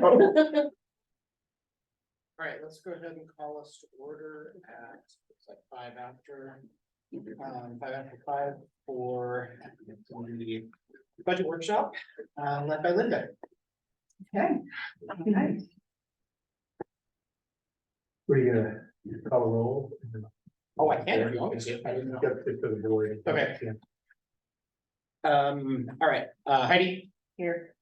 All right, let's go ahead and call us to order at, it's like 5 for the budget workshop, led by Linda. Okay. Okay. Were you gonna call a roll? Oh, I can if you want me to. I didn't know. Okay. All right, Heidi, Here.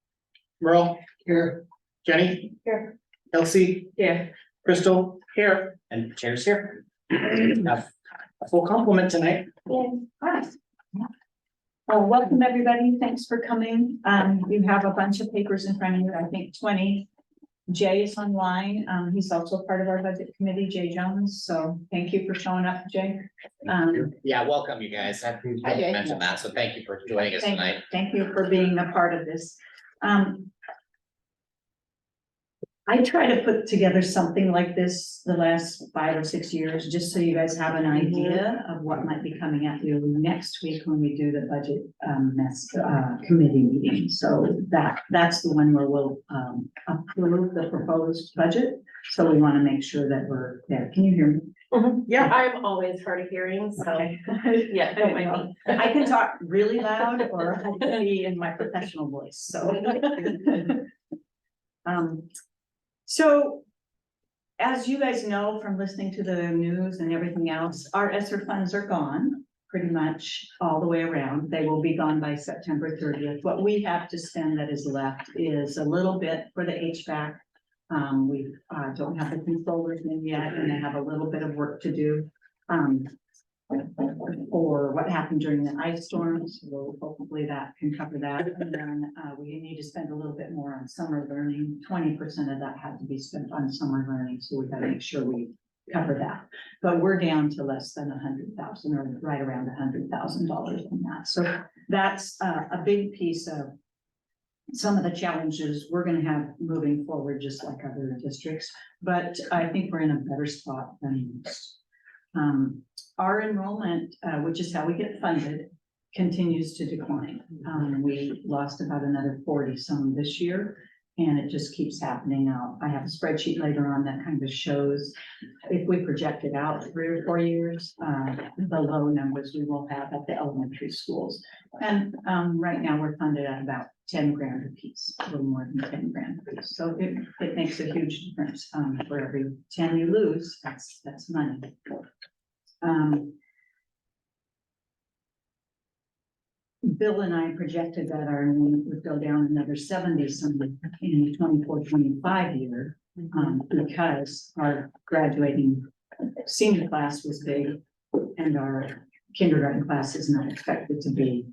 Merle. Here. Jenny. Here. Elsie, Yeah. Crystal. Here. And Chair's here. Have a full complement tonight. Hi. Welcome, everybody. Thanks for coming. You have a bunch of papers in front of you, I think 20. Jay is online. He's also part of our budget committee, Jay Jones. So thank you for showing up, Jay. Yeah, welcome you guys. I Hi, Jay. mentioned that, so thank you for joining us tonight. Thank you for being a part of this. I try to put together something like this the last 5 or 6 years, just so you guys have an idea of what might be coming at you next week when we do the budget committee meeting. So that's the one where we'll approve the proposed budget. So we want to make sure that we're there. Can you hear me? Yeah, I'm always hard of hearing, so Okay. yeah, don't mind me. I can talk really loud or I can be in my professional voice, so. So, as you guys know from listening to the news and everything else, our ESSER funds are gone pretty much all the way around. They will be gone by September 30th. What we have to spend that is left is a little bit for the HVAC. We don't have the controllers in yet, and they have a little bit of work to do. For what happened during the ice storms, so hopefully that can cover that. And then we need to spend a little bit more on summer learning. 20% of that had to be spent on summer learning, so we gotta make sure we cover that. But we're down to less than 100,000 or right around $100,000 on that. So that's a big piece of some of the challenges we're gonna have moving forward, just like other districts. But I think we're in a better spot than most. Our enrollment, which is how we get funded, continues to decline. We lost about another 40 some this year, and it just keeps happening now. I have a spreadsheet later on that kind of shows if we project it out 3 or 4 years, the low numbers we will have at the elementary schools. And right now we're funded at about 10 grand a piece, a little more than 10 grand a piece. So it makes a huge difference. For every 10 you lose, that's money. Bill and I projected that our enrollment would go down another 70 some in the 24-25 year, because our graduating senior class was big and our kindergarten class is not expected to be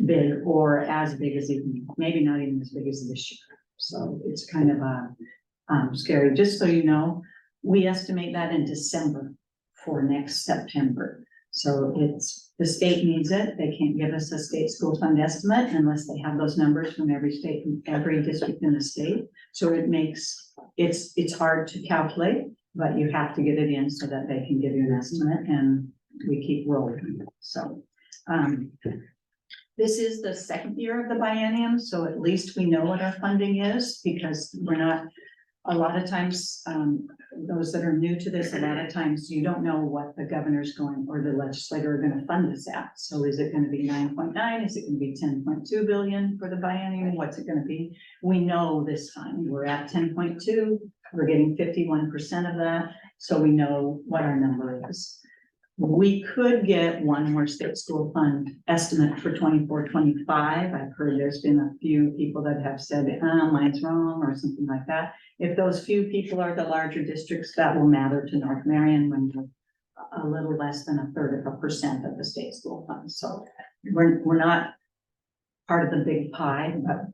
big or as big as even, maybe not even as big as this year. So it's kind of scary. Just so you know, we estimate that in December for next September. So the state needs it. They can't give us a state school fund estimate unless they have those numbers from every state, every district in the state. So it makes, it's hard to calculate, but you have to get it in so that they can give you an estimate, and we keep rolling. So, this is the second year of the biennium, so at least we know what our funding is, because we're not, a lot of times, those that are new to this, a lot of times you don't know what the governor's going or the legislator are going to fund this at. So is it going to be 9.9? Is it going to be 10.2 billion for the biennium? What's it going to be? We know this time we're at 10.2. We're getting 51% of that. So we know what our number is. We could get one more state school fund estimate for 24-25. I've heard there's been a few people that have said, mine's wrong or something like that. If those few people are the larger districts, that will matter to North Marion when you're a little less than 1/3% of the state school fund. So we're not part of the big pie, but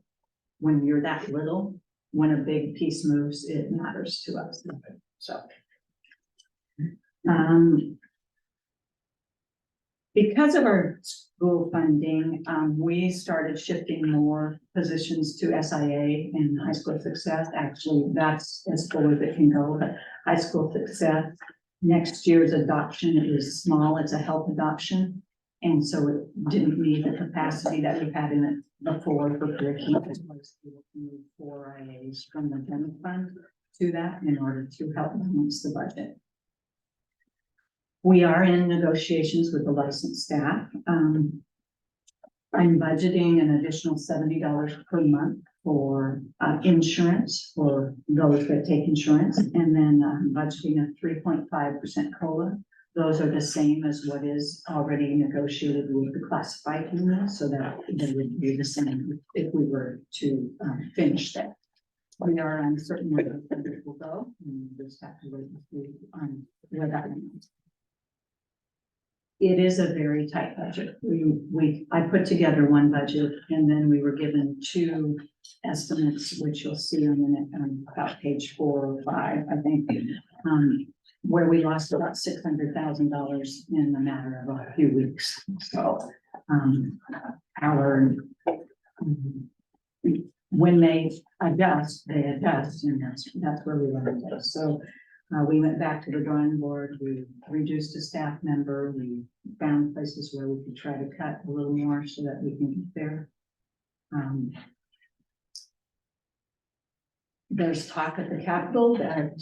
when you're that little, when a big piece moves, it matters to us. So, because of our school funding, we started shifting more positions to SIA and high school success. Actually, that's as full as it can go, but high school success, next year's adoption is small. It's a health adoption. And so it didn't need the capacity that we've had in before for curriculum, as well as able to move 4 IAs from the general fund to that in order to help balance the budget. We are in negotiations with the licensed staff. I'm budgeting an additional $70 per month for insurance for those that take insurance, and then budgeting a 3.5% COLA. Those are the same as what is already negotiated with the classified union, so that they would be the same if we were to finish that. We are uncertain where the budget will go, and we just have to wait and see where that ends. It is a very tight budget. I put together one budget, and then we were given two estimates, which you'll see on about page 4 or 5, I think, where we lost about $600,000 in the matter of a few weeks. So, when they adjust, and that's where we learned it. So, we went back to the drawing board, we reduced a staff member, we found places where we could try to cut a little more so that we can get there. There's talk at the Capitol that,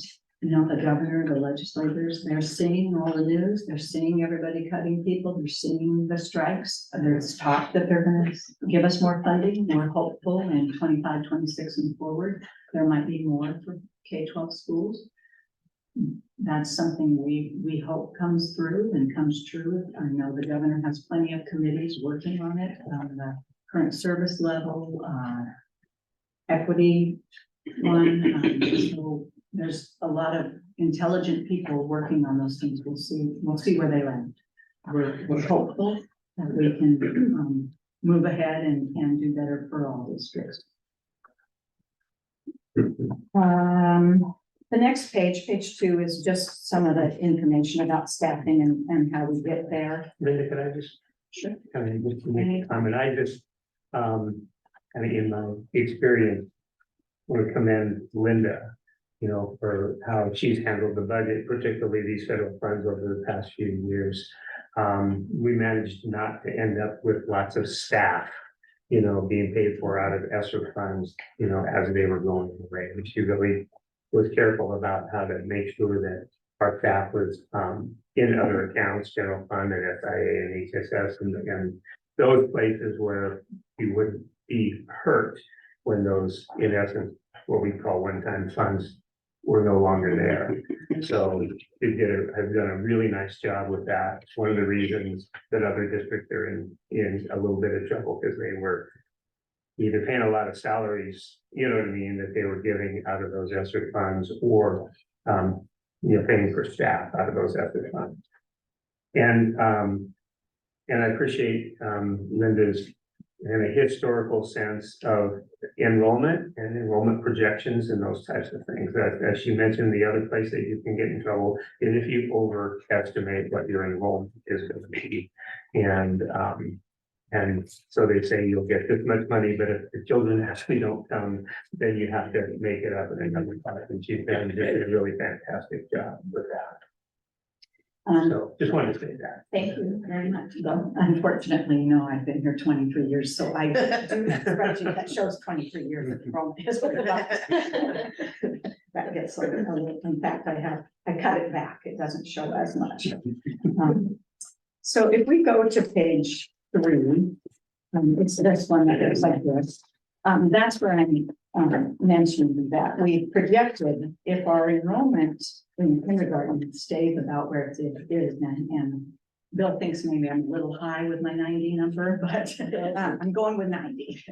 the governor, the legislators, they're seeing all the news, they're seeing everybody cutting people, they're seeing the strikes. There's talk that they're gonna give us more funding. We're hopeful in 25, 26 and forward, there might be more for K-12 schools. That's something we hope comes through and comes true. I know the governor has plenty of committees working on it, on the current service level, equity one. So there's a lot of intelligent people working on those things. We'll see where they land. We're hopeful that we can move ahead and do better for all districts. The next page, page 2, is just some of the information about staffing and how we get there. Linda, can I just? Sure. Kind of just make a comment. I just, kind of in my experience, want to commend Linda, for how she's handled the budget, particularly these federal funds over the past few years. We managed not to end up with lots of staff, being paid for out of ESSER funds, as they were going away. And she really was careful about how to make sure that our staff was in other accounts, general fund and SIA and HSS and those places where you wouldn't be hurt when those, in essence, what we call one-time funds were no longer there. So has done a really nice job with that. It's one of the reasons that other districts are in a little bit of trouble, because they were either paying a lot of salaries, that they were giving out of those ESSER funds, or paying for staff out of those ESSER funds. And I appreciate Linda's in a historical sense of enrollment and enrollment projections and those types of things. That, as she mentioned, the other place that you can get in trouble is if you overestimate what your enrollment is going to be. And so they say you'll get this much money, but if the children actually don't come, then you have to make it up in another part. And she's done a really fantastic job with that. So just wanted to say that. Thank you very much. Though unfortunately, I've been here 23 years, so I do have a spreadsheet that shows 23 years of enrollment. That gets a little, in fact, I cut it back. It doesn't show as much. So if we go to page 3, it's this one that looks like this. That's where I mentioned that we projected if our enrollment in kindergarten stays about where it is, and Bill thinks maybe I'm a little high with my 90 number, but I'm going with 90.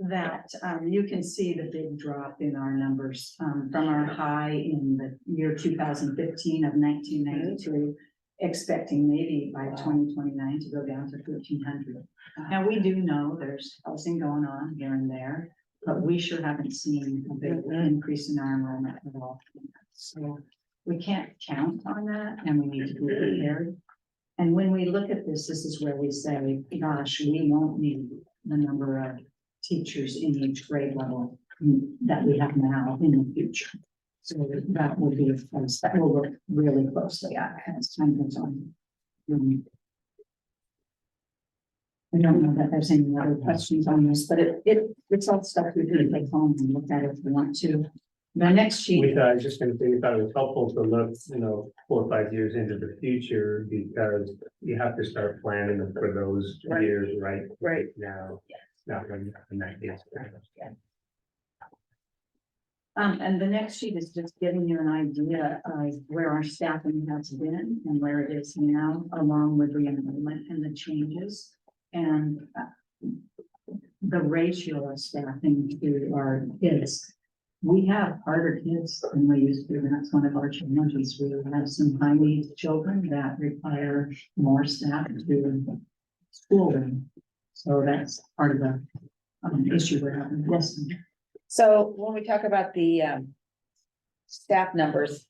That you can see the big drop in our numbers from our high in the year 2015 of 1992. Expecting maybe by 2029 to go down to 1,300. Now, we do know there's housing going on here and there, but we sure haven't seen a big increase in our enrollment at all. So we can't count on that, and we need to be prepared. And when we look at this is where we say, gosh, we won't need the number of teachers in each grade level that we have now in the future. So that will be a place that we'll look really closely at as time goes on. I don't know that there's any other questions on this, but it's all stuff we can take home and look at if we want to. The next sheet, I was just gonna say, we thought it was helpful to look, 4 or 5 years into the future, because you have to start planning for those Right. years right Right. now. Not when that is. and the next sheet is just giving you an idea of where our staffing has been and where it is now, along with the enrollment and the changes. And the ratio of staffing to our kids. We have harder kids than we used to, and that's one of our challenges. We have some high needs children that require more staff to do schooling. So that's part of the issue we're having. Yes. So when we talk about the staff numbers,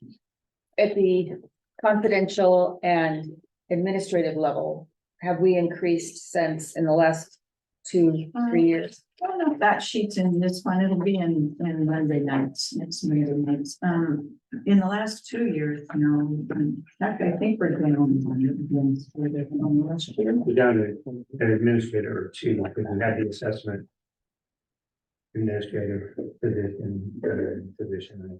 at the confidential and administrative level, have we increased since in the last 2-3 years? I don't know if that sheet's in this one. It'll be in Monday nights, next Monday nights. In the last 2 years, in fact, I think we're going on last year. We're down to an administrator or two, because we had the assessment. Administrative position.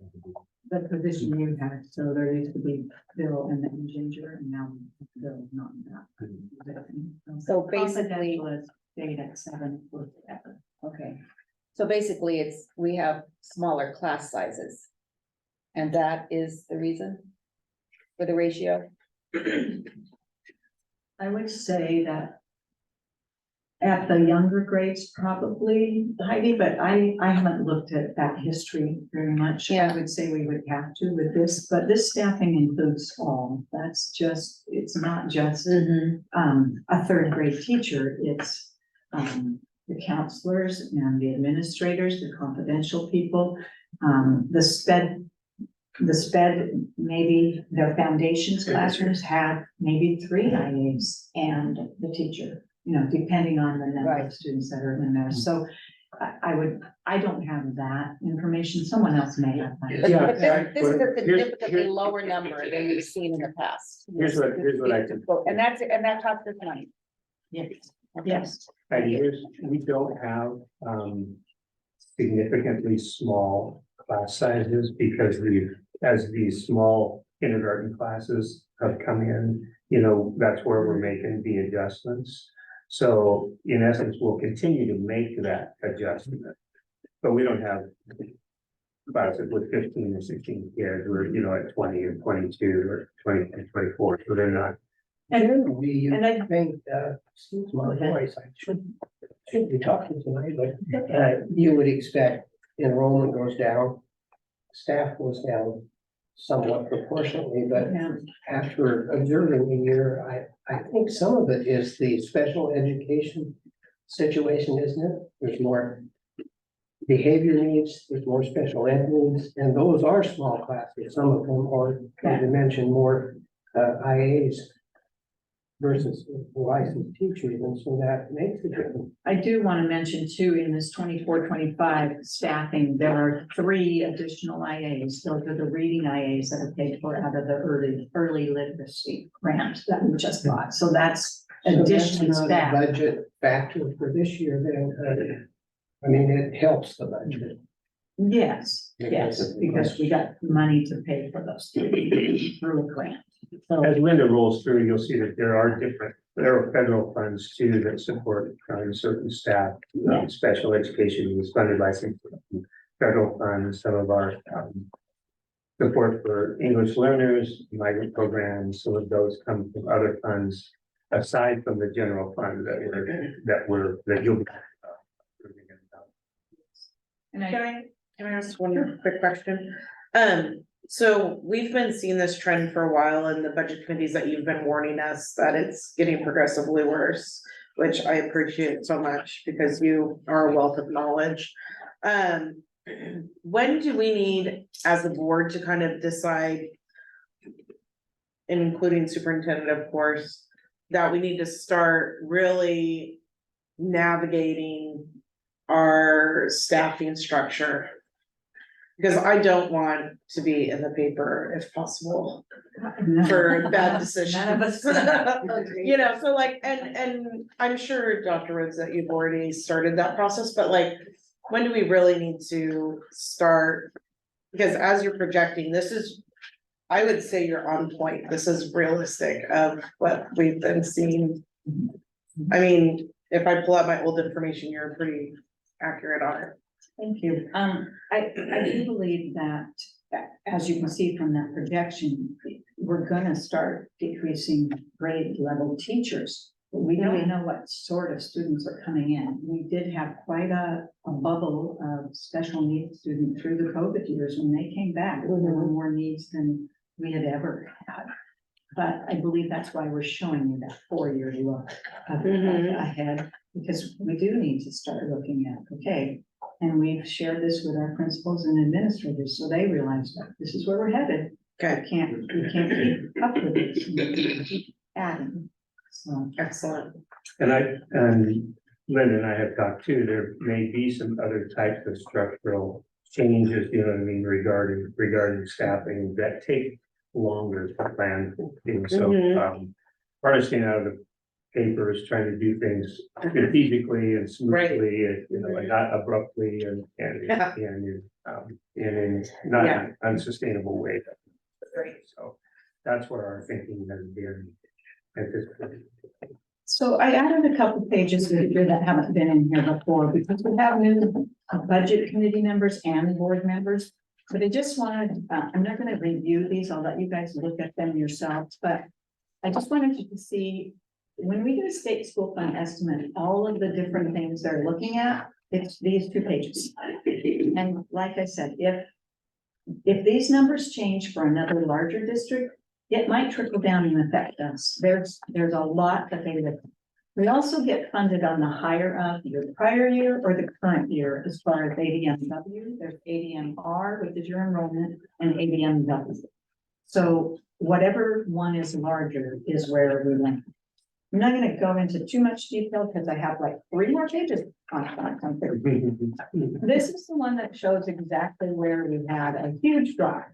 The position you had, so there used to be Bill and then Ginger, and now Bill not in that. So basically- Confidential is stayed at 7 forever. Okay, so basically we have smaller class sizes. And that is the reason for the ratio? I would say that at the younger grades, probably Heidi, but I haven't looked at that history very much. Yeah. I would say we would have to with this, but this staffing includes all. That's just, it's not just a third grade teacher. It's the counselors and the administrators, the confidential people, the sped, maybe their foundations classrooms have maybe 3 IAs and the teacher, depending on the number Right. of students that are in there. So I don't have that information. Someone else may have that. But Yeah, but this is a here's- significantly here's- lower number than we've seen in the past. Here's what I can. And that costs us money. Yes, yes. We don't have significantly small class sizes, because as these small kindergarten classes have come in, that's where we're making the adjustments. So in essence, we'll continue to make that adjustment. But we don't have classes with 15 or 16 kids, we're, at 20 or 22 or 20 and 24, so they're not. Generally, you And I- think, excuse my voice, I shouldn't be talking tonight, but, you would expect enrollment goes down, staff goes down somewhat proportionately, but Yeah. after observing a year, I think some of it is the special education situation, isn't it? There's more behavior needs, there's more special ed needs, and those are small classes, some of them, or as you mentioned, more IAs versus licensed teachers, and so that makes a difference. I do want to mention too, in this 24-25 staffing, there are 3 additional IAs. Those are the reading IAs that are paid for out of the early literacy grant that we just got. So that's additional So that's staff. not a budget factor for this year, then, I mean, it helps the budget. Yes, Because yes, of the because we got money to pay for those through a grant. So, As Linda rolls through, you'll see that there are federal funds too that support certain staff. Special education is funded by some federal funds, some of our support for English learners, migrant programs, some of those come from other funds aside from the general fund that you'll be. and I, Can I ask one quick question? So we've been seeing this trend for a while in the budget committees that you've been warning us that it's getting progressively worse, which I appreciate so much because you are a wealth of knowledge. When do we need, as a board, to kind of decide, including superintendent, of course, that we need to start really navigating our staffing structure? Because I don't want to be in the paper if possible for bad decisions. None of us. You know, so like, and I'm sure, Dr. Rhodes, that you've already started that process, but like, when do we really need to start? Because as you're projecting, this is, I would say you're on point. This is realistic of what we've been seeing. I mean, if I pull out my old information, you're pretty accurate on it. Thank you. I do believe that, as you can see from that projection, we're gonna start decreasing grade level teachers. But we don't know what sort of students are coming in. We did have quite a bubble of special needs students through the COVID years. When they came back, there were more needs than we had ever had. But I believe that's why we're showing you that 4-year look ahead, because we do need to start looking at, okay. And we've shared this with our principals and administrators, so they realize that this is where we're headed. Okay, We can't keep up with this, we keep adding, so. excellent. And Linda and I have talked too, there may be some other types of structural changes, you know what I mean, regarding staffing that take longer to plan. So, part of staying out of the paper is trying to do things strategically and smoothly, and, you know, and not abruptly and in not Yeah. an unsustainable way. Right. So that's where our thinking has been at this point. So I added a couple pages here that haven't been in here before, because we have new budget committee members and board members. But I just wanted, I'm not gonna review these, I'll let you guys look at them yourselves, but I just wanted you to see, when we do a state school fund estimate, all of the different things they're looking at, it's these 2 pages. And like I said, if these numbers change for another larger district, it might trickle down and affect us. There's a lot that they look. We also get funded on the higher of your prior year or the current year as far as ADMW. There's ADMR, which is your enrollment, and ADMW. So whatever one is larger is where we went. I'm not gonna go into too much detail because I have like 3 more pages on here. This is the one that shows exactly where we had a huge drop.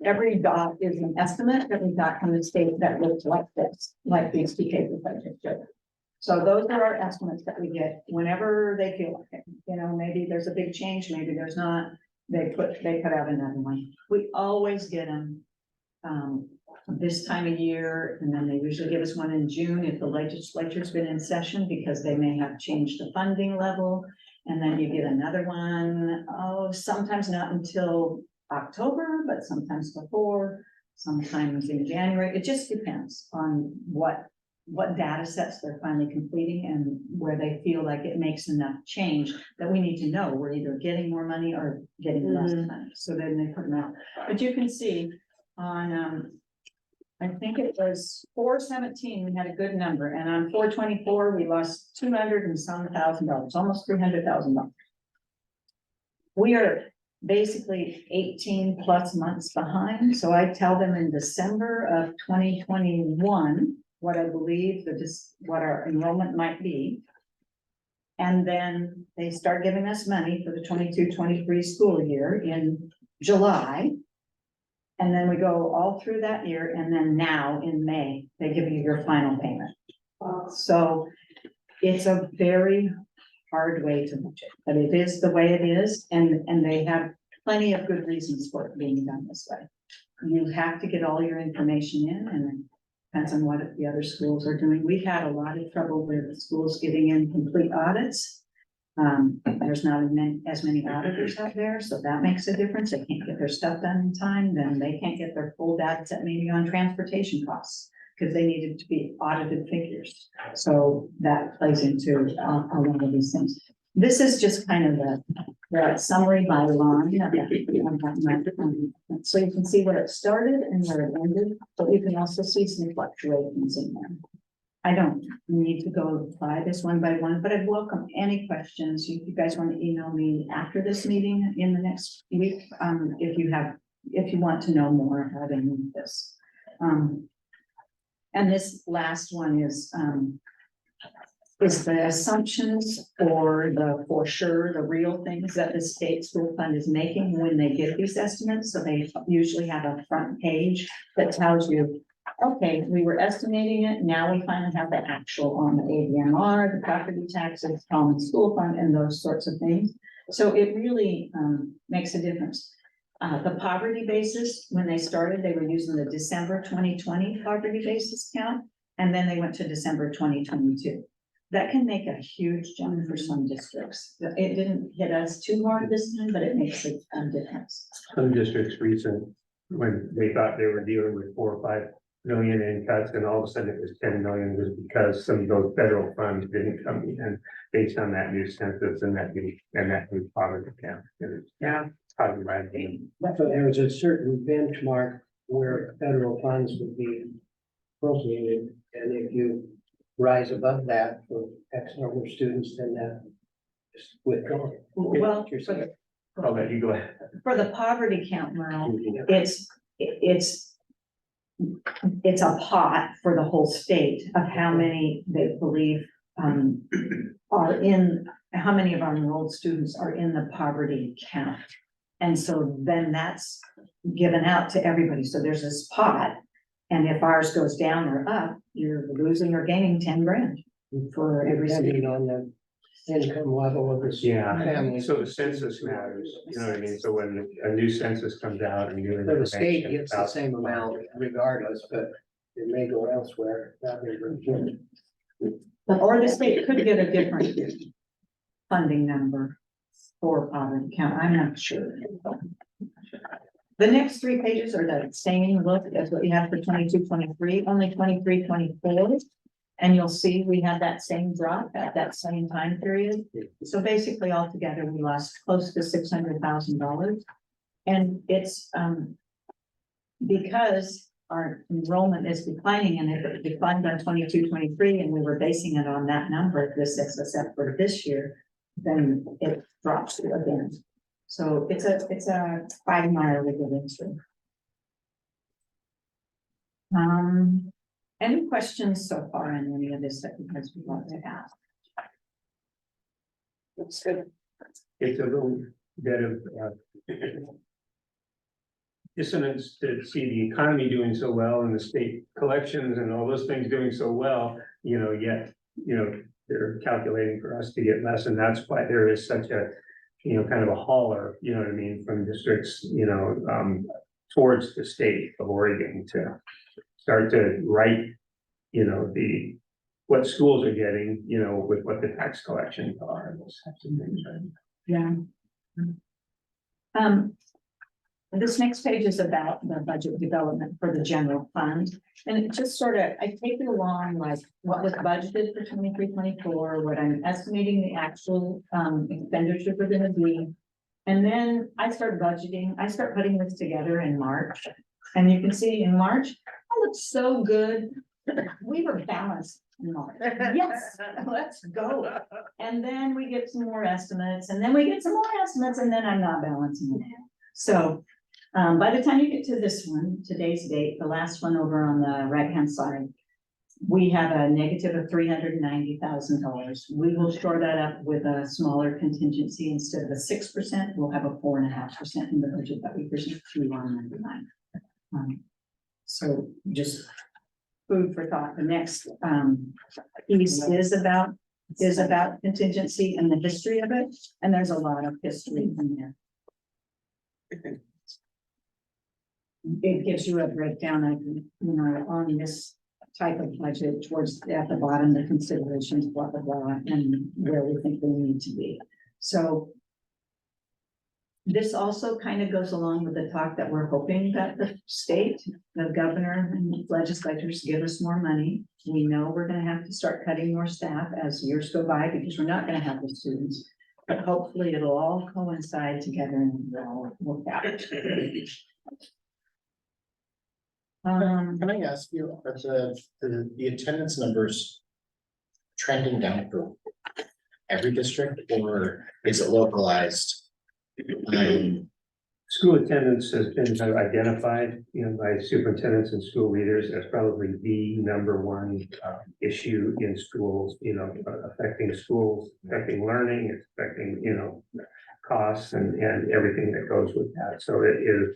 Every dot is an estimate that we got from the state that looks like this, like these TK budget. So those are our estimates that we get whenever they feel like it. You know, maybe there's a big change, maybe there's not. They put out another one. We always get them this time of year, and then they usually give us one in June if the legislature's been in session, because they may have changed the funding level. And then you get another one, sometimes not until October, but sometimes before, sometimes in January. It just depends on what data sets they're finally completing and where they feel like it makes enough change that we need to know we're either getting more money or getting less money. So then they put them out. But you can see on, I think it was 417, we had a good number, and on 424, we lost $200 and some $1,000, almost $300,000. We are basically 18 plus months behind. So I tell them in December of 2021, what I believe what our enrollment might be. And then they start giving us money for the 22-23 school year in July. And then we go all through that year, and then now in May, they give you your final payment. So it's a very hard way to budget, but it is the way it is, and they have plenty of good reasons for it being done this way. You have to get all your information in, and it depends on what the other schools are doing. We've had a lot of trouble with schools getting in complete audits. There's not as many auditors out there, so that makes a difference. They can't get their stuff done in time, then they can't get their full data set maybe on transportation costs, because they needed to be audited figures. So that plays into a lot of these things. This is just kind of the summary by line. So you can see where it started and where it ended, but you can also see some fluctuations in there. I don't need to go by this one by one, but I'd welcome any questions. If you guys want to email me after this meeting in the next week, if you want to know more about any of this. And this last one is is the assumptions or the, for sure, the real things that the state school fund is making when they give these estimates. So they usually have a front page that tells you, okay, we were estimating it, now we finally have the actual on the ABMR, the property taxes, common school fund, and those sorts of things. So it really makes a difference. The poverty basis, when they started, they were using the December 2020 poverty basis count, and then they went to December 2022. That can make a huge jump for some districts. It didn't hit us too hard this time, but it makes a difference. Some districts recent, when they thought they were dealing with 4 or 5 million in cuts, and all of a sudden it was 10 million, was because some of those federal funds didn't come in based on that new census and that new poverty count. Yeah. Probably right. Dean. So there was a certain benchmark where federal funds would be appropriated, and if you rise above that for X number of students, then that is withdrawn. Well, I'll let you go ahead. for the poverty count, Merle, it's a pot for the whole state of how many they believe are in, how many of our enrolled students are in the poverty count. And so then that's given out to everybody. So there's this pot. And if ours goes down or up, you're losing or gaining 10 grand for every Depending student. on the income level of the Yeah, family. so the census matters, you know what I mean? So when a new census comes out and new So the state information gets the about- same amount regardless, but it may go elsewhere. That may be- Or the state could get a different funding number for poverty count. I'm not sure. The next 3 pages are the same look as what you have for 22, 23, only 23, 24. And you'll see we had that same drop at that same time period. So basically altogether, we lost close to $600,000. And it's because our enrollment is declining, and if it declined on 22, 23, and we were basing it on that number, this SSF for this year, then it drops again. So it's a quagmire we get into. Any questions so far on any of this that you guys would like to ask? That's good. It's a little bit of dissonance to see the economy doing so well and the state collections and all those things doing so well, you know, yet, you know, they're calculating for us to get less, and that's why there is such a, you know, kind of a holler, you know what I mean, from districts, you know, towards the state of Oregon to start to write, you know, what schools are getting, you know, with what the tax collections are, and those types of things, right? Yeah. This next page is about the budget development for the general fund. And it just sort of, I take it along like what was budgeted for 23, 24, what I'm estimating the actual expenditures are gonna be. And then I start budgeting, I start putting this together in March. And you can see in March, I looked so good. We were balanced in March. Yes, let's go. And then we get some more estimates, and then we get some more estimates, and then I'm not balancing it. So by the time you get to this one, today's date, the last one over on the right-hand side, we have a negative of $390,000. We will shore that up with a smaller contingency. Instead of a 6%, we'll have a 4.5% in the budget that we present to you on 99. So just food for thought. The next piece is about contingency and the history of it, and there's a lot of history in there. It gives you a breakdown of, you know, on this type of budget towards at the bottom, the considerations, blah, blah, blah, and where we think we need to be. So this also kind of goes along with the talk that we're hoping that the state, the governor and legislators give us more money. We know we're gonna have to start cutting more staff as years go by because we're not gonna have the students. But hopefully it'll all coincide together and we'll all work out. Can I ask you, are the attendance numbers trending down for every district, or is it localized? school attendance has been kind of identified, by superintendents and school leaders as probably the number one issue in schools, affecting schools, affecting learning, it's affecting, costs and everything that goes with that. So it is,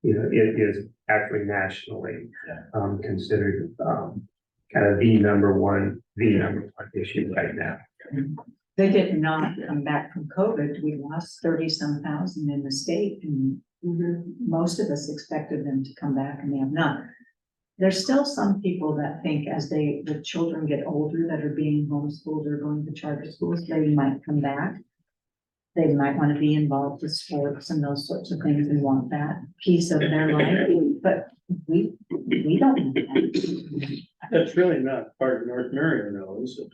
it is actually nationally considered kind of the number one issue right now. They did not come back from COVID. We lost 30-some thousand in the state, and most of us expected them to come back, and they have not. There's still some people that think as the children get older that are being homeschooled or going to charter schools, they might come back. They might want to be involved with sports and those sorts of things and want that piece of their life, but we don't want that. That's really not part of North Marion, though, is it?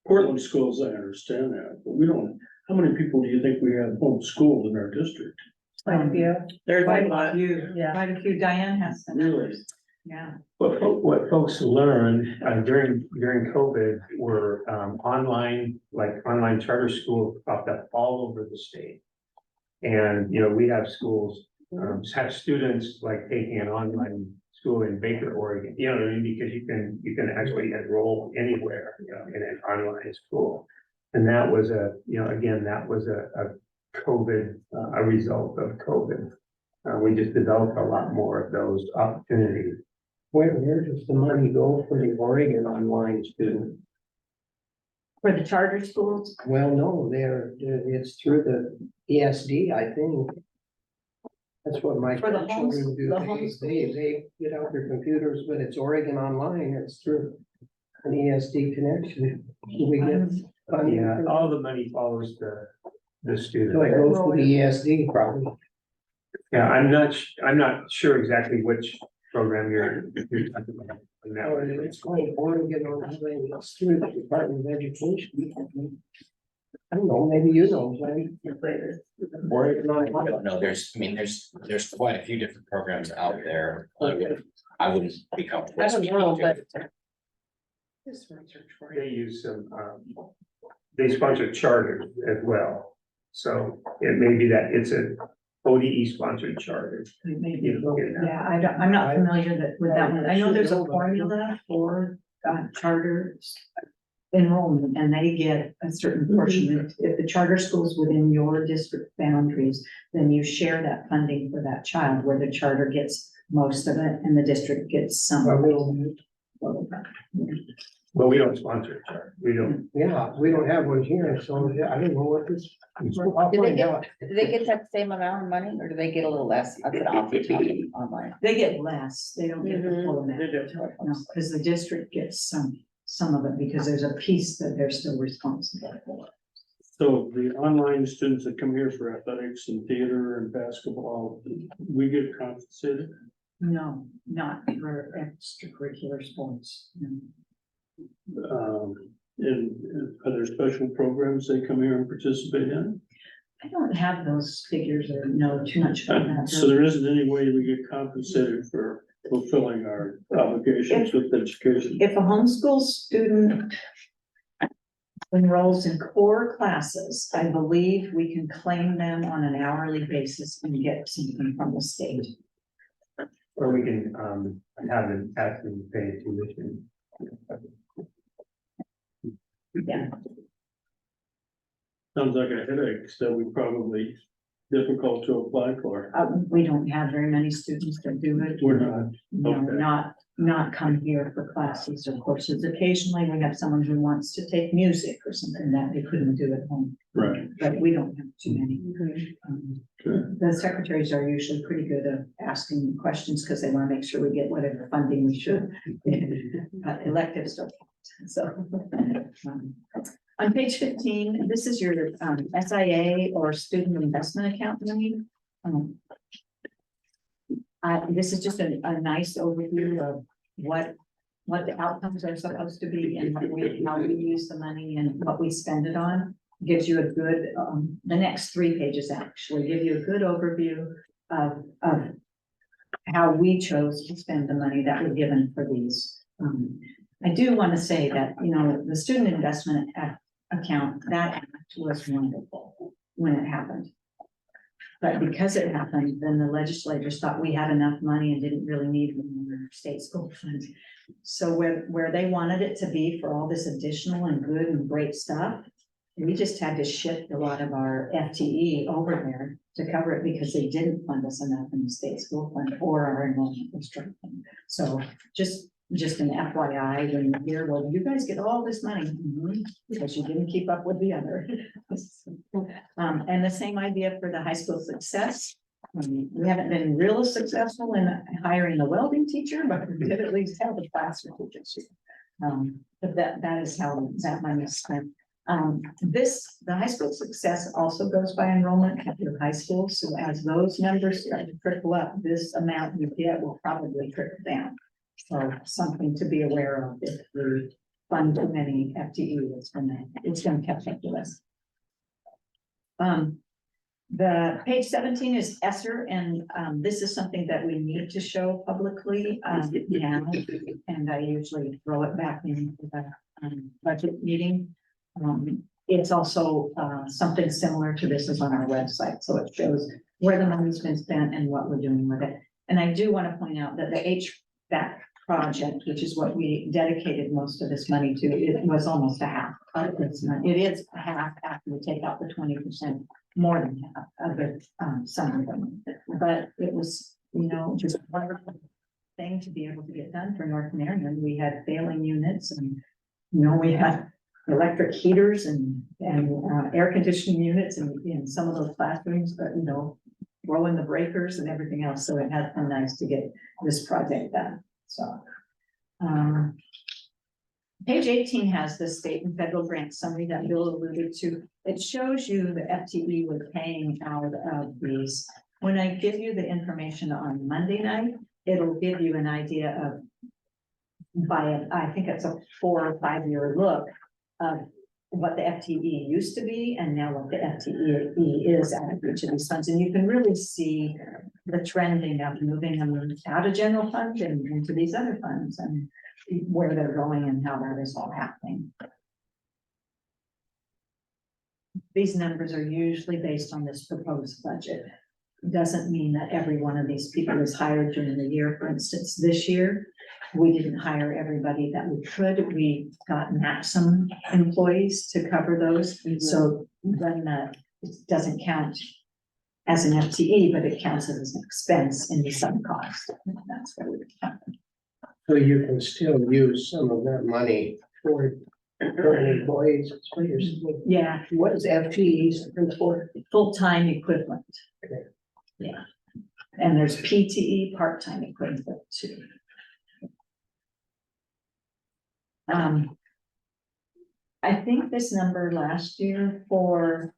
Portland schools, I understand that, but we don't, how many people do you think we have homeschooled in our district? Quite a few. There's Quite a a lot. few, Yeah. quite a few. Diane has some Really? numbers. Yeah. What folks learned during COVID were online charter schools popped up all over the state. And, we have schools, have students like taking an online school in Baker, Oregon, you know what I mean? Because you can actually enroll anywhere, in an online school. And that was that was a COVID, a result of COVID. We just developed a lot more of those opportunities. Where does the money go for the Oregon online student? For the charter schools, Well, no, it's through the ESD, I think. That's what my For the children do. the They homeschool. they get out their computers, but it's Oregon online, it's through an ESD connection. We get funding. Yeah, for- all the money follows the student. So it goes to the ESD probably. Yeah, I'm not sure exactly which program you're talking about. on that Or one. it's called Oregon online, it's through the Department of Education. I don't know, maybe you know, Glenn. Oregon I online. don't know, there's quite a few different programs out there. I wouldn't be comfortable. I don't know, but. They use some, they sponsor charters as well. So it may be that it's an ODE sponsored charter. maybe. Yeah. Yeah, I'm not familiar with that one. I know there's a formula for charters enrollment, and they get a certain portion. If the charter school's within your district boundaries, then you share that funding for that child, where the charter gets most of it and the district gets some. A little bit. Well, we don't sponsor a charter. We don't. Yeah, we don't have one here, so yeah, I don't know what this. I'll Do they find get, out. do they get that same amount of money, or do they get a little less of it off the top online? They get less, they don't get the full amount. They do. No, because the district gets some of it, because there's a piece that they're still responsible for. So the online students that come here for athletics and theater and basketball, we get compensated? No, not for extracurricular sports. No. And are there special programs they come here and participate in? I don't have those figures or know too much about that. So there isn't any way we get compensated for fulfilling our obligations with education? If a homeschool student enrolls in core classes, I believe we can claim them on an hourly basis and get something from the state. Or we can have them ask them to pay tuition. Yeah, Sounds like a headache that we probably difficult to apply for. we don't have very many students that do it. We're not. No, Okay. not come here for classes or courses. Occasionally, we have someone who wants to take music or something that they couldn't do at home, Right. but we don't have too many. The secretaries are usually pretty good at asking questions because they want to make sure we get whatever funding we should. Electives don't, count. So. On page 15, this is your SIA or student investment account money. This is just a nice overview of what the outcomes are supposed to be and how we use the money and what we spend it on. Gives you a good, the next 3 pages actually give you a good overview of how we chose to spend the money that we're given for these. I do want to say that, the student investment account, that act was wonderful when it happened. But because it happened, then the legislators thought we had enough money and didn't really need more state school funds. So where they wanted it to be for all this additional and good and great stuff, we just had to shift a lot of our FTE over there to cover it because they didn't fund us enough in the state school fund or our enrollment district. So just an FYI, when you hear, well, you guys get all this money, because you didn't keep up with the other. And the same idea for the high school success. We haven't been real successful in hiring a welding teacher, but we did at least have a classroom teacher. But that is how that money is spent. The high school success also goes by enrollment at your high school. So as those numbers start to trickle up, this amount you get will probably trickle down. So something to be aware of if we fund too many FTE, it's gonna catch up to us. The page 17 is ESSER, and this is something that we need to show publicly now, and I usually throw it back in the budget meeting. It's also something similar to this is on our website, so it shows where the money's been spent and what we're doing with it. And I do want to point out that the HVAC project, which is what we dedicated most of this money to, it was almost a half. It is a half after we take out the 20%, more than half of it, some of them. But it was, just a wonderful thing to be able to get done for North Marion. We had failing units and, we had electric heaters and air conditioning units in some of those classrooms, but, throw in the breakers and everything else. So it has been nice to get this project done. So, page 18 has the state and federal grant summary that Bill alluded to. It shows you the FTE we're paying out of these. When I give you the information on Monday night, it'll give you an idea of I think it's a 4 or 5 year look of what the FTE used to be and now what the FTE is out of each of these funds. And you can really see the trending of moving them out of general fund and into these other funds and where they're going and how that is all happening. These numbers are usually based on this proposed budget. It doesn't mean that every one of these people is hired during the year. For instance, this year, we didn't hire everybody that we could. We got maximum employees to cover those. So then it doesn't count as an FTE, but it counts as an expense in the sum cost. That's what we count. So you can still use some of that money for current employees. That's what you're saying. Yeah, What is FTE stand for? full-time equivalent. Okay. Yeah. And there's PTE, part-time equivalent too. I think this number last year for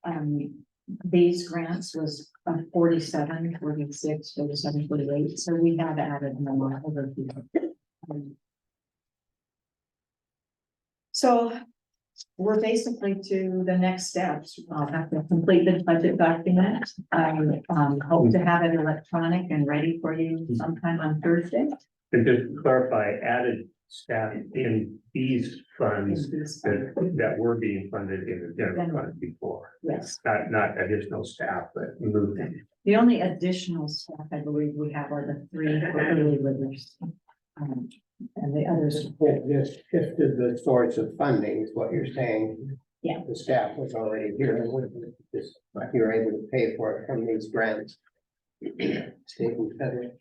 these grants was 47, 46, 47, 48. So we have added more over here. So we're basically to the next steps. I'll have to complete the budget document. I hope to have it electronic and ready for you sometime on Thursday. And just to clarify, added staff in these funds that were being funded in the general fund before. Yes. Not additional staff, but moved. The only additional staff I believe we have are the 3 early livers. And the others, Just shifted the source of funding is what you're saying. Yeah. The staff was already here and with it, just like you're able to pay for it from these grants. State and federal.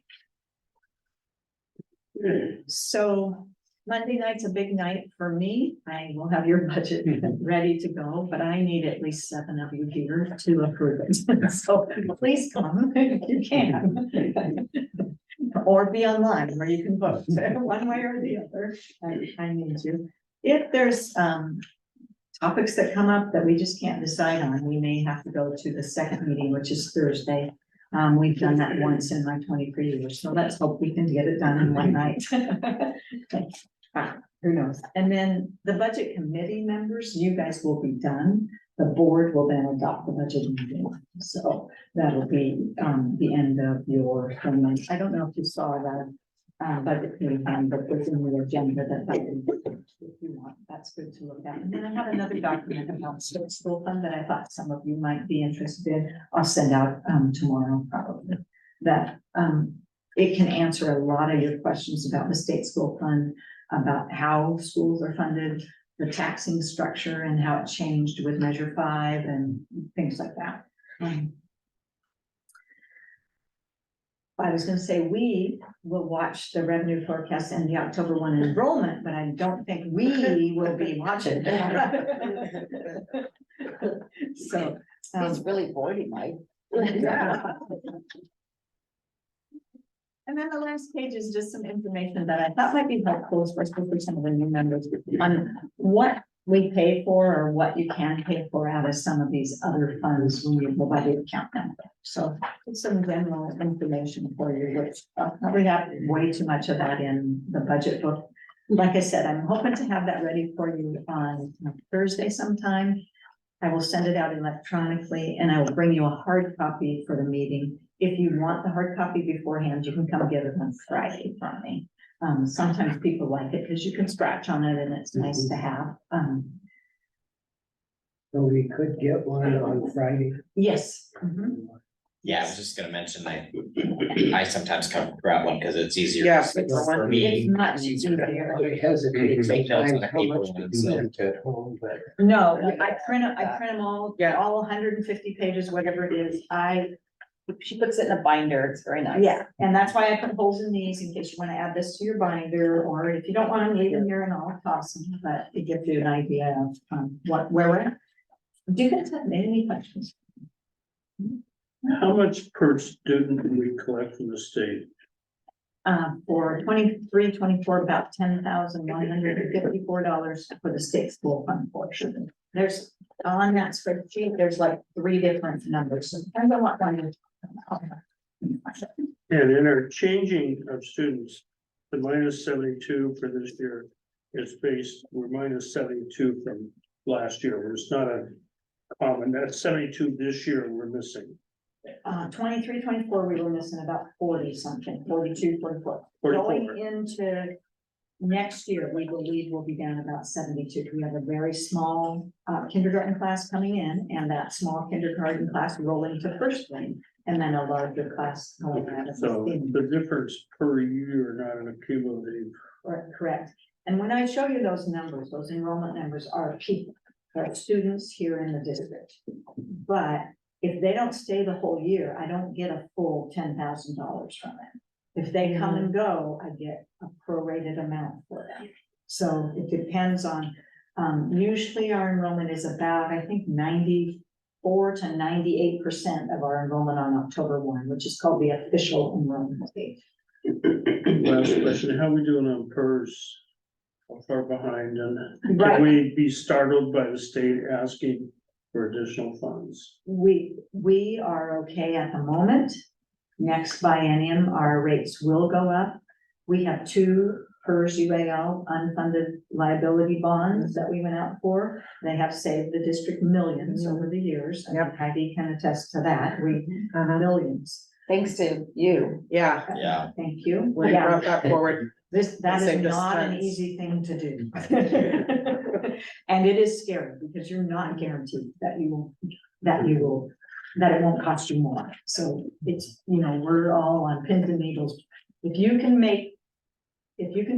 so Monday night's a big night for me. I will have your budget ready to go, but I need at least 7 of you here to approve it. So please come if you can. Or be online where you can vote one way or the other. I need you. If there's topics that come up that we just can't decide on, we may have to go to the second meeting, which is Thursday. We've done that once in my 23 years, so let's hope we can get it done in one night. Who knows? And then the budget committee members, you guys will be done. The board will then adopt the budget. So that'll be the end of your. I don't know if you saw that budget committee handbook was in the agenda if you want, that's good to look at. And then I have another document about state school fund that I thought some of you might be interested in. I'll send out, tomorrow probably. That, it can answer a lot of your questions about the state school fund, about how schools are funded, the taxing structure and how it changed with Measure 5 and things like that. I was gonna say, we will watch the revenue forecast and the October 1 enrollment, but I don't think we will be watching. So. It's really bored, Mike. Yeah. And then the last page is just some information that I thought might be helpful, especially for some of the new members, on what we pay for or what you can pay for out of some of these other funds when you go by the account number. So it's some general information for you, which we have way too much of that in the budget book. Like I said, I'm hoping to have that ready for you on Thursday sometime. I will send it out electronically and I will bring you a hard copy for the meeting. If you want the hard copy beforehand, you can come get it on Friday from me. Sometimes people like it because you can scratch on it and it's nice to have. So we could get one on Friday. Yes. Yeah, I was just gonna mention, I sometimes come grab one because it's easier. Yeah, for it's me. much It's easier to- easier. I hesitate Make notes on sometimes the how paper much to one, do so. that at home, but. No, I print them all, Yeah. all 150 pages, whatever it is. She puts it in a binder, it's very nice. Yeah, and that's why I put holes in these in case you want to add this to your binder, or if you don't want them, leave them here and I'll toss them, but it gives you an idea of where we're at. Do you guys have any questions? How much per student do we collect from the state? For 23-24, about $10,154 for the state school fund portion. There's on that spreadsheet, there's like 3 different numbers. So depends on what one. And in our changing of students, the -72 for this year is based, we're -72 from last year. It's not a common, that's 72 this year we're missing. 23-24, we were missing about 40 something, 42, 44. 44. Going into next year, we believe we'll be down about 72. We have a very small kindergarten class coming in, and that small kindergarten class rolling to first grade, and then a larger class going out of So the the difference per year, not an accumulative. correct. And when I show you those numbers, those enrollment numbers are people, are students here in the district. But if they don't stay the whole year, I don't get a full $10,000 from them. If they come and go, I get a prorated amount for them. So it depends on, usually our enrollment is about, I think, 94 to 98% of our enrollment on October 1, which is called the official enrollment date. Last question, how are we doing on PERS? How far behind, and Right. can we be startled by the state asking for additional funds? We are okay at the moment. Next biennium, our rates will go up. We have 2 PERS UAL unfunded liability bonds that we went out for. They have saved the district millions over the years. I think Heidi can attest to that. Millions. Thanks to you. Yeah, Yeah. Thank you. when you Yeah. brought that forward. That is Saved us not an tons. easy thing to do. And it is scary because you're not guaranteed that it won't cost you more. So it's, we're all on pins and needles. If you can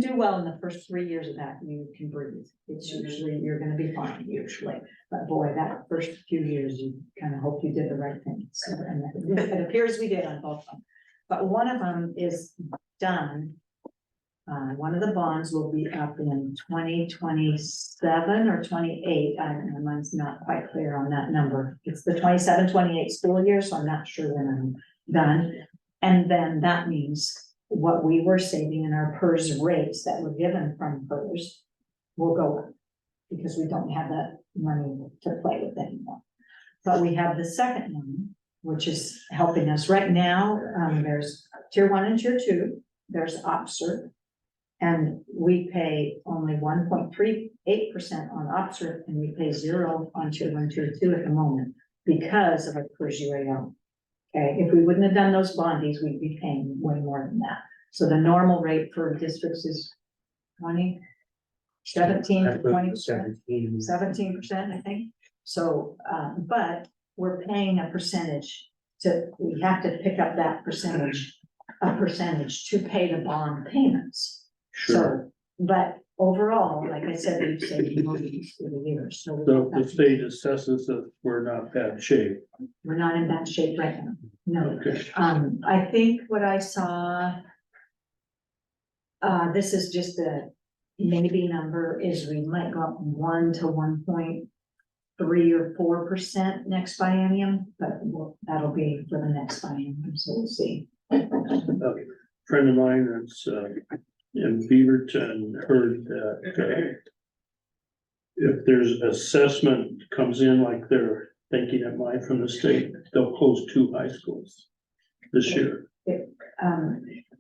do well in the first 3 years of that, you can breathe. It's usually, you're gonna be fine usually. But boy, that first few years, you kind of hope you did the right thing. So, and it appears we did on both of them. But one of them is done. One of the bonds will be up in 2027 or 28. I don't know, mine's not quite clear on that number. It's the 27-28 school year, so I'm not sure when I'm done. And then that means what we were saving in our PERS rates that were given from PERS will go up because we don't have that money to play with anymore. But we have the second one, which is helping us right now. There's tier 1 and tier 2. There's OPSR. And we pay only 1.38% on OPSR and we pay 0 on tier 1, tier 2 at the moment because of our PERS UAL. Okay, if we wouldn't have done those bondies, we'd be paying way more than that. So the normal rate for districts is 17 to 20%. 17%, I think. So, but we're paying a percentage we have to pick up that a percentage to pay the bond payments. Sure. So, but overall, like I said, we've saved money through the years, so. So if the state assesses that we're not bad shape. We're not in bad shape right now, no. Okay. I think what I saw. This is just the maybe number is we might go up 1 to 1.3 or 4% next biennium, but that'll be for the next biennium, so we'll see. A friend of mine that's in Beaverton heard that if there's assessment comes in like they're thinking it might from the state, they'll close 2 high schools this year.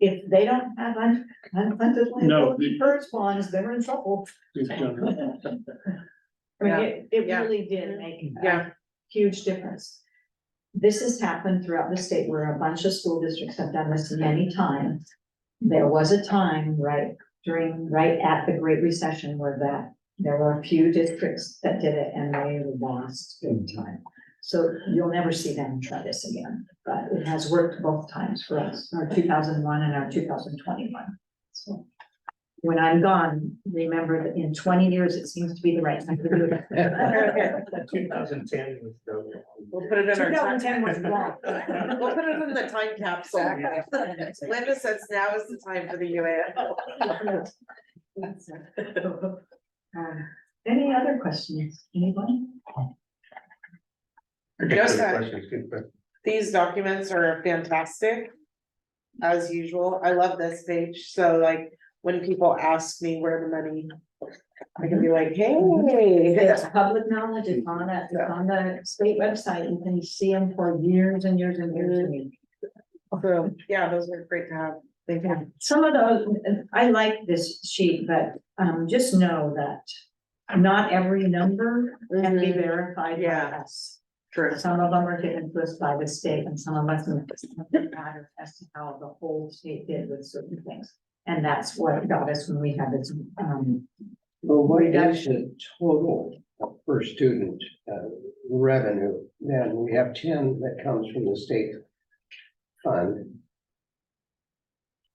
If they don't have unfunded liability first bonds, they're in trouble. I mean, it Yeah. really did make a Yeah. huge difference. This has happened throughout the state where a bunch of school districts have done this many times. There was a time right at the Great Recession where there were a few districts that did it and they lost big time. So you'll never see them try this again, but it has worked both times for us, our 2001 and our 2021. So when I'm gone, remember that in 20 years, it seems to be the right time to do it. 2010 was the. We'll put it in our time. 2010 was wrong. We'll put it in the time capsule. Linda says now is the time for the UAN. Any other questions, anybody? Just that- Questions, good question. These documents are fantastic. As usual, I love this page, so like, when people ask me where the money, I can be like, hey. It's public knowledge, it's on the state website, you can see them for years and years and years and years. So, yeah, those are great to have. Thank you. Some of those, I like this sheet, but just know that not every number can be verified by Yeah. us. True. Some of them are given to us by the state and some of us matter as to how the whole state did with certain things. And that's what got us when we had this, Well, what is the total per student revenue? Then we have 10 that comes from the state fund.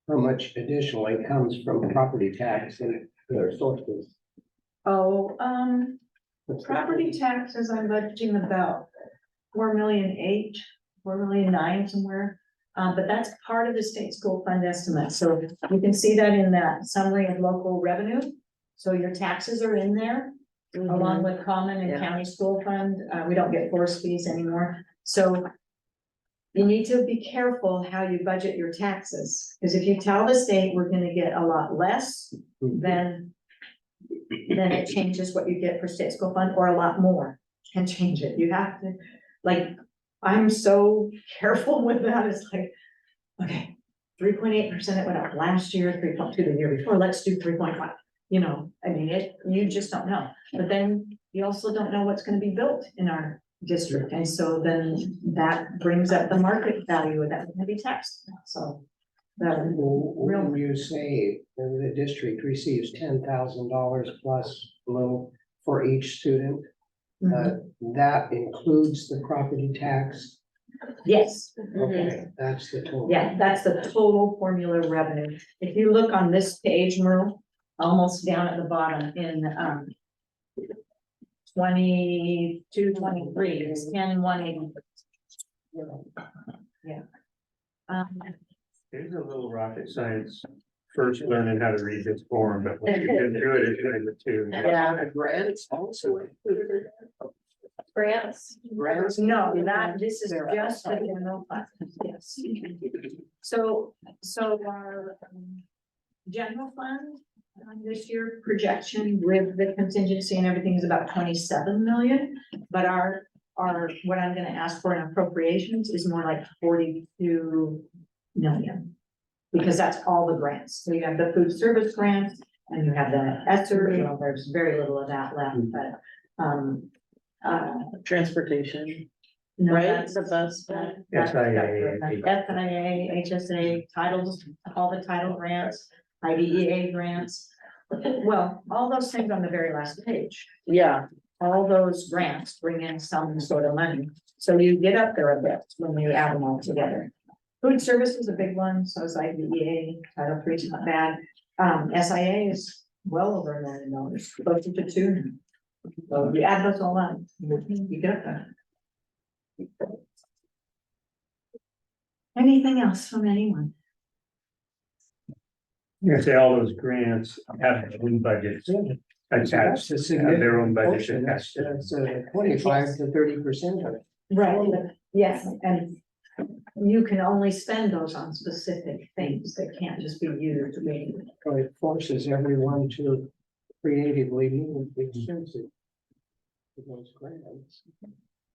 How much additionally comes from property tax and other sources? What's the- property taxes, I'm budgeting about 4,800,000, 4,900,000 somewhere. But that's part of the state school fund estimate, so you can see that in that summary of local revenue. So your taxes are in there, along with common and Yeah. county school fund, we don't get force fees anymore, so. You need to be careful how you budget your taxes, because if you tell the state we're gonna get a lot less, then it changes what you get for state school fund, or a lot more can change it, you have to, like, I'm so careful with that, it's like, okay, 3.8% it went up last year, 3.2 the year before, let's do 3.5. You know, I mean, you just don't know, but then you also don't know what's gonna be built in our district, and so then that brings up the market value of that gonna be taxed, so. When you say the district receives $10,000 plus a little for each student, that includes the property tax? Yes, Okay, that's the total. yeah, that's the total formula revenue. If you look on this page, Merle, almost down at the bottom in 22, 23, it's 10, 180. Yeah. Here's a little rocket science, first learning how to read this form, but when you get through it, it's doing the two. Yeah. Grants also included. Grants. Grants. No, this is just the general fund, yes. So our general fund this year projection with the contingency and everything is about 27 million. But our what I'm gonna ask for in appropriations is more like 42 million. Because that's all the grants. So you have the food service grants and you have the ESSER, you know, there's very little of that left, but Transportation. No, right? that's- The bus. that's SIA. FIA, HSA, titles, all the title grants, IDEA grants. Well, all those things on the very last page, Yeah, all those grants bring in some sort of money. So you get up there a bit when you add them all together. Food service is a big one, so is IDEA, Title III is not bad. SIA is well over $1 million, close to two. So you add those all up, you get up there. Anything else from anyone? You say all those grants have their own budgets attached, That's a have their own significant budget portion, attached. that's 25 to 30% of it. Right, yes, and you can only spend those on specific things that can't just be used. So it forces everyone to creatively move the expenses. Those grants.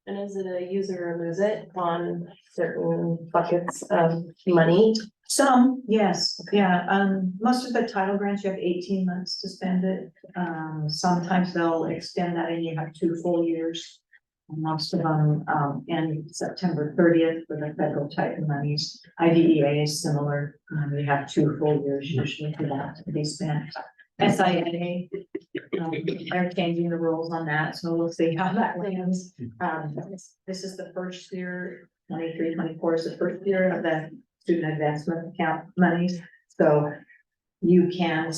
And is it a use it or lose it on certain buckets of money? Some, yes, yeah, most of the title grants, you have 18 months to spend it. Sometimes they'll extend that and you have 2 full years. And most of them, end September 30th for the federal type of monies. IDEA is similar, you have 2 full years usually for that to be spent. SIA, they're changing the rules on that, so we'll see how that lands. This is the first year, 23-24 is the first year of the student advancement account monies. So you can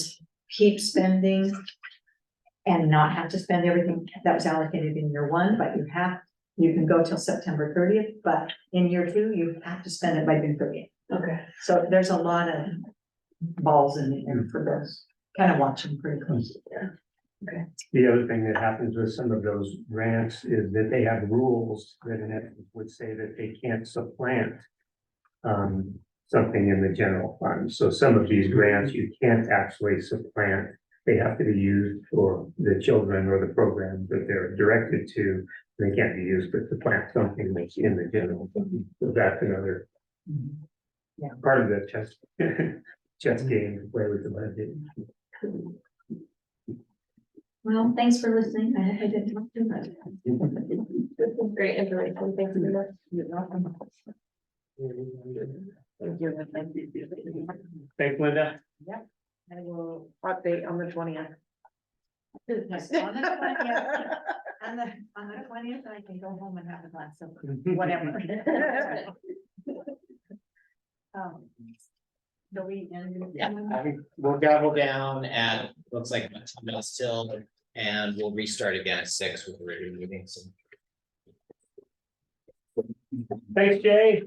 keep spending and not have to spend everything that was allocated in year 1, but you can go till September 30th, but in year 2, you have to spend it by June 30th. Okay. So there's a lot of balls in the air for those, kind of watch them pretty closely there. The other thing that happens with some of those grants is that they have rules that in essence would say that they can't supplant something in the general fund. So some of these grants you can't actually supplant. They have to be used for the children or the programs that they're directed to. They can't be used to supplant something that's in the general fund. So that's another Yeah. part of the chess game to play with the budget. Well, thanks for listening. I didn't talk too much. This is great information. Thank you so much. You're welcome. thank you. Thanks, Linda. I will. Update on the 20th. On the 20th, on the 20th, I can go home and have a glass of whatever. So we end. Yeah, we'll gavel down at, looks like 10 minutes till, and we'll restart again at 6 with the regular meeting, so. Thanks, Jay.